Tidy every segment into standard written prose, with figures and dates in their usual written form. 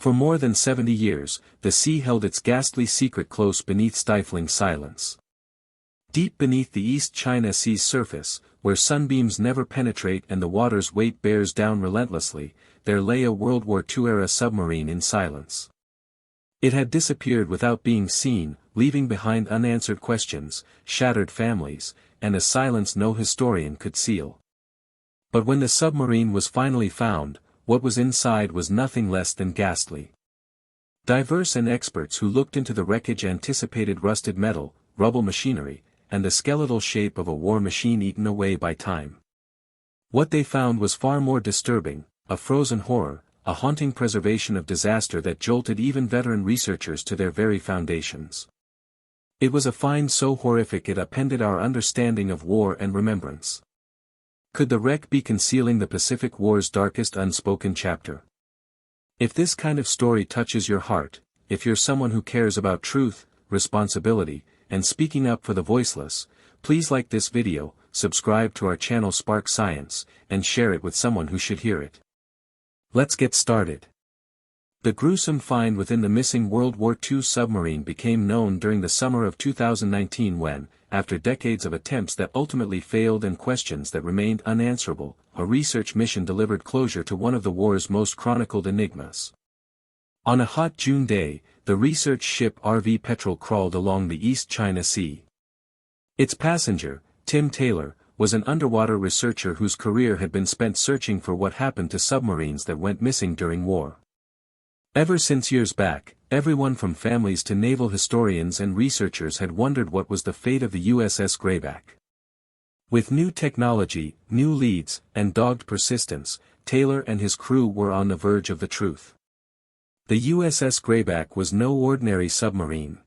For more than 70 years, the sea held its ghastly secret close beneath stifling silence. Deep beneath the East China Sea's surface, where sunbeams never penetrate and the water's weight bears down relentlessly, there lay a World War II-era submarine in silence. It had disappeared without being seen, leaving behind unanswered questions, shattered families, and a silence no historian could seal. But when the submarine was finally found, what was inside was nothing less than ghastly. Divers and experts who looked into the wreckage anticipated rusted metal, rubble machinery, and the skeletal shape of a war machine eaten away by time. What they found was far more disturbing, a frozen horror, a haunting preservation of disaster that jolted even veteran researchers to their very foundations. It was a find so horrific it upended our understanding of war and remembrance. Could the wreck be concealing the Pacific War's darkest unspoken chapter? If this kind of story touches your heart, if you're someone who cares about truth, responsibility, and speaking up for the voiceless, please like this video, subscribe to our channel Spark Science, and share it with someone who should hear it. Let's get started. The gruesome find within the missing World War II submarine became known during the summer of 2019 when, after decades of attempts that ultimately failed and questions that remained unanswerable, a research mission delivered closure to one of the war's most chronicled enigmas. On a hot June day, the research ship RV Petrel crawled along the East China Sea. Its passenger, Tim Taylor, was an underwater researcher whose career had been spent searching for what happened to submarines that went missing during war. Ever since years back, everyone from families to naval historians and researchers had wondered what was the fate of the USS Greyback. With new technology, new leads, and dogged persistence, Taylor and his crew were on the verge of the truth. The USS Greyback was no ordinary submarine.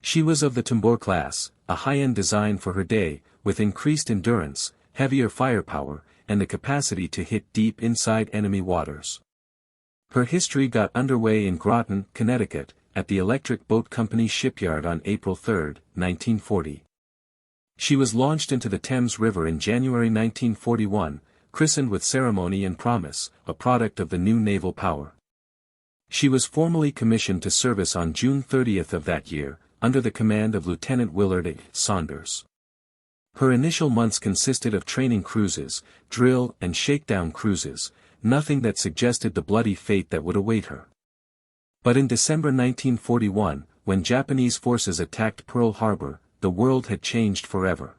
She was of the Tambor class, a high-end design for her day, with increased endurance, heavier firepower, and the capacity to hit deep inside enemy waters. Her history got underway in Groton, Connecticut, at the Electric Boat Company shipyard on April 3, 1940. She was launched into the Thames River in January 1941, christened with ceremony and promise, a product of the new naval power. She was formally commissioned to service on June 30 of that year, under the command of Lieutenant Willard A. Saunders. Her initial months consisted of training cruises, drill and shakedown cruises, nothing that suggested the bloody fate that would await her. But in December 1941, when Japanese forces attacked Pearl Harbor, the world had changed forever.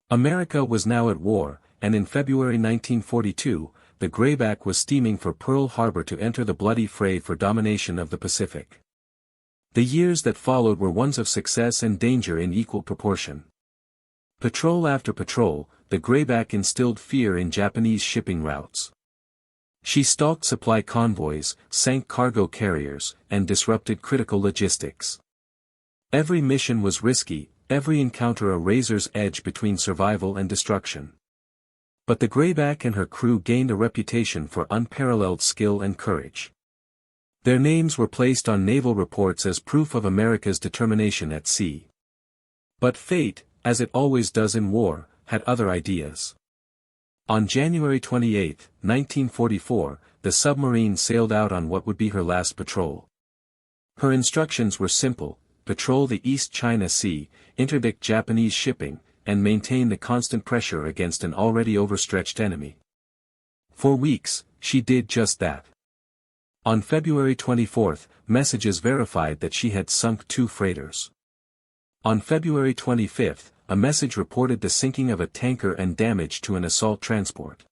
America was now at war, and in February 1942, the Greyback was steaming for Pearl Harbor to enter the bloody fray for domination of the Pacific. The years that followed were ones of success and danger in equal proportion. Patrol after patrol, the Greyback instilled fear in Japanese shipping routes. She stalked supply convoys, sank cargo carriers, and disrupted critical logistics. Every mission was risky, every encounter a razor's edge between survival and destruction. But the Greyback and her crew gained a reputation for unparalleled skill and courage. Their names were placed on naval reports as proof of America's determination at sea. But fate, as it always does in war, had other ideas. On January 28, 1944, the submarine sailed out on what would be her last patrol. Her instructions were simple: patrol the East China Sea, interdict Japanese shipping, and maintain the constant pressure against an already overstretched enemy. For weeks, she did just that. On February 24, messages verified that she had sunk 2 freighters. On February 25, a message reported the sinking of a tanker and damage to an assault transport.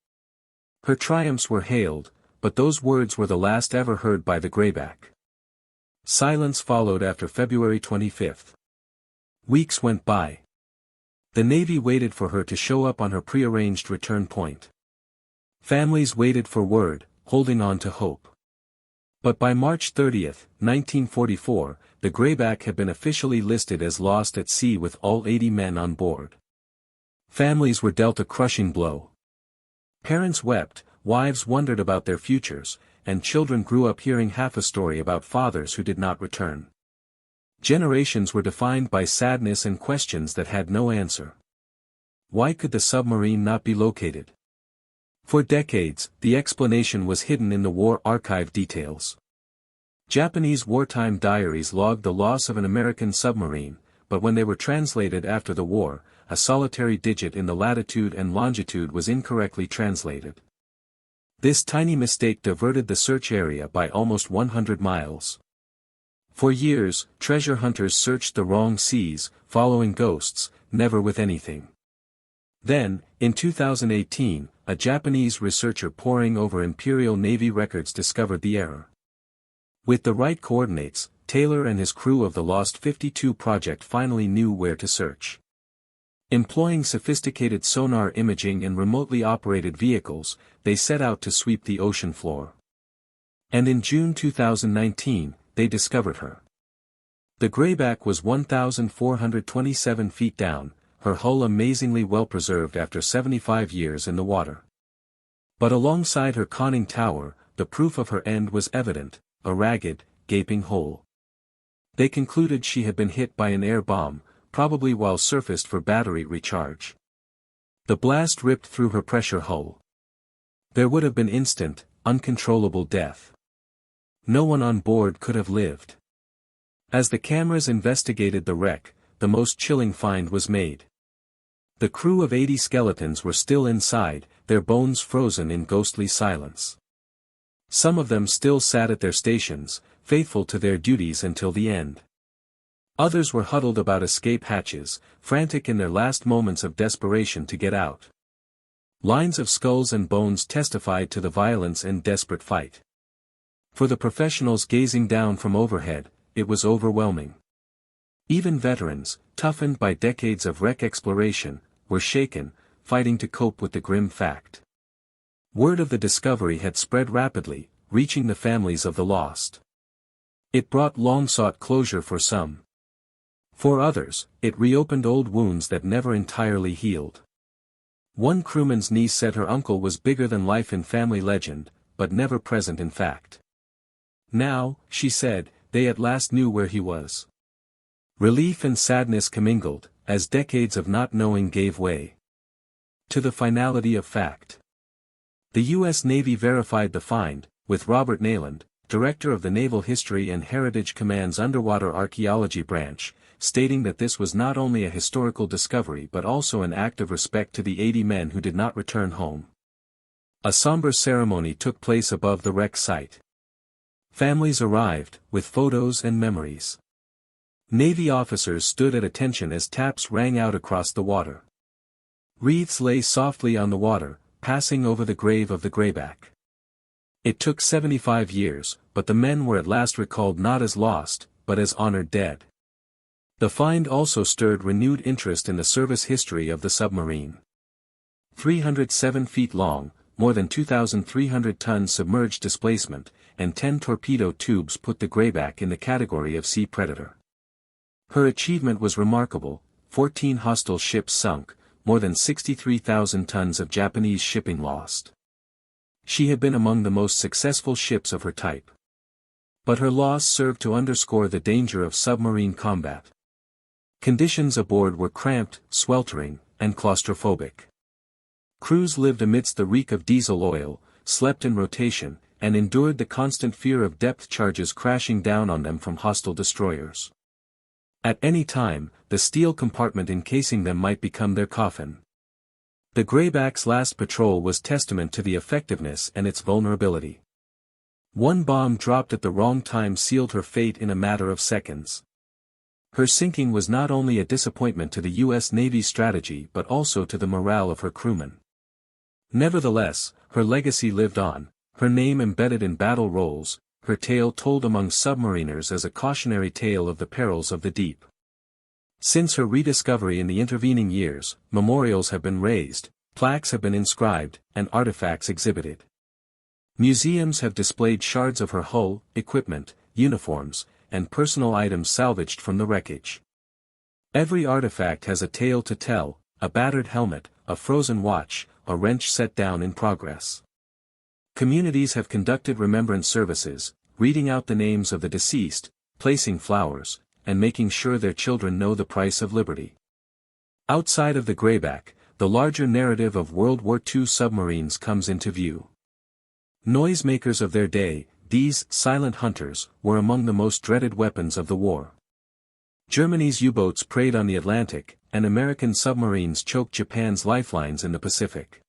Her triumphs were hailed, but those words were the last ever heard by the Greyback. Silence followed after February 25. Weeks went by. The Navy waited for her to show up on her prearranged return point. Families waited for word, holding on to hope. But by March 30, 1944, the Greyback had been officially listed as lost at sea with all 80 men on board. Families were dealt a crushing blow. Parents wept, wives wondered about their futures, and children grew up hearing half a story about fathers who did not return. Generations were defined by sadness and questions that had no answer. Why could the submarine not be located? For decades, the explanation was hidden in the war archive details. Japanese wartime diaries logged the loss of an American submarine, but when they were translated after the war, a solitary digit in the latitude and longitude was incorrectly translated. This tiny mistake diverted the search area by almost 100 miles. For years, treasure hunters searched the wrong seas, following ghosts, never with anything. Then, in 2018, a Japanese researcher poring over Imperial Navy records discovered the error. With the right coordinates, Taylor and his crew of the Lost 52 project finally knew where to search. Employing sophisticated sonar imaging and remotely operated vehicles, they set out to sweep the ocean floor. And in June 2019, they discovered her. The Greyback was 1,427 feet down, her hull amazingly well preserved after 75 years in the water. But alongside her conning tower, the proof of her end was evident, a ragged, gaping hole. They concluded she had been hit by an air bomb, probably while surfaced for battery recharge. The blast ripped through her pressure hull. There would have been instant, uncontrollable death. No one on board could have lived. As the cameras investigated the wreck, the most chilling find was made. The crew of 80 skeletons were still inside, their bones frozen in ghostly silence. Some of them still sat at their stations, faithful to their duties until the end. Others were huddled about escape hatches, frantic in their last moments of desperation to get out. Lines of skulls and bones testified to the violence and desperate fight. For the professionals gazing down from overhead, it was overwhelming. Even veterans, toughened by decades of wreck exploration, were shaken, fighting to cope with the grim fact. Word of the discovery had spread rapidly, reaching the families of the lost. It brought long-sought closure for some. For others, it reopened old wounds that never entirely healed. One crewman's niece said her uncle was bigger than life in family legend, but never present in fact. Now, she said, they at last knew where he was. Relief and sadness commingled, as decades of not knowing gave way to the finality of fact. The U.S. Navy verified the find, with Robert Nayland, director of the Naval History and Heritage Command's Underwater Archaeology Branch, stating that this was not only a historical discovery but also an act of respect to the 80 men who did not return home. A somber ceremony took place above the wreck site. Families arrived, with photos and memories. Navy officers stood at attention as taps rang out across the water. Wreaths lay softly on the water, passing over the grave of the Greyback. It took 75 years, but the men were at last recalled not as lost, but as honored dead. The find also stirred renewed interest in the service history of the submarine. 307 feet long, more than 2,300 tons submerged displacement, and 10 torpedo tubes put the Greyback in the category of sea predator. Her achievement was remarkable: 14 hostile ships sunk, more than 63,000 tons of Japanese shipping lost. She had been among the most successful ships of her type. But her loss served to underscore the danger of submarine combat. Conditions aboard were cramped, sweltering, and claustrophobic. Crews lived amidst the reek of diesel oil, slept in rotation, and endured the constant fear of depth charges crashing down on them from hostile destroyers. At any time, the steel compartment encasing them might become their coffin. The Greyback's last patrol was testament to the effectiveness and its vulnerability. One bomb dropped at the wrong time sealed her fate in a matter of seconds. Her sinking was not only a disappointment to the U.S. Navy's strategy but also to the morale of her crewmen. Nevertheless, her legacy lived on, her name embedded in battle rolls, her tale told among submariners as a cautionary tale of the perils of the deep. Since her rediscovery in the intervening years, memorials have been raised, plaques have been inscribed, and artifacts exhibited. Museums have displayed shards of her hull, equipment, uniforms, and personal items salvaged from the wreckage. Every artifact has a tale to tell: a battered helmet, a frozen watch, a wrench set down in progress. Communities have conducted remembrance services, reading out the names of the deceased, placing flowers, and making sure their children know the price of liberty. Outside of the Greyback, the larger narrative of World War II submarines comes into view. Noisemakers of their day, these silent hunters were among the most dreaded weapons of the war. Germany's U-boats preyed on the Atlantic, and American submarines choked Japan's lifelines in the Pacific.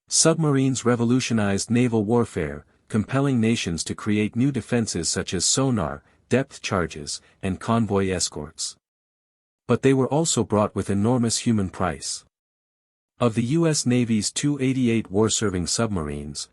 Submarines revolutionized naval warfare, compelling nations to create new defenses such as sonar, depth charges, and convoy escorts. But they were also brought with enormous human price. Of the U.S. Navy's 288 war-serving submarines,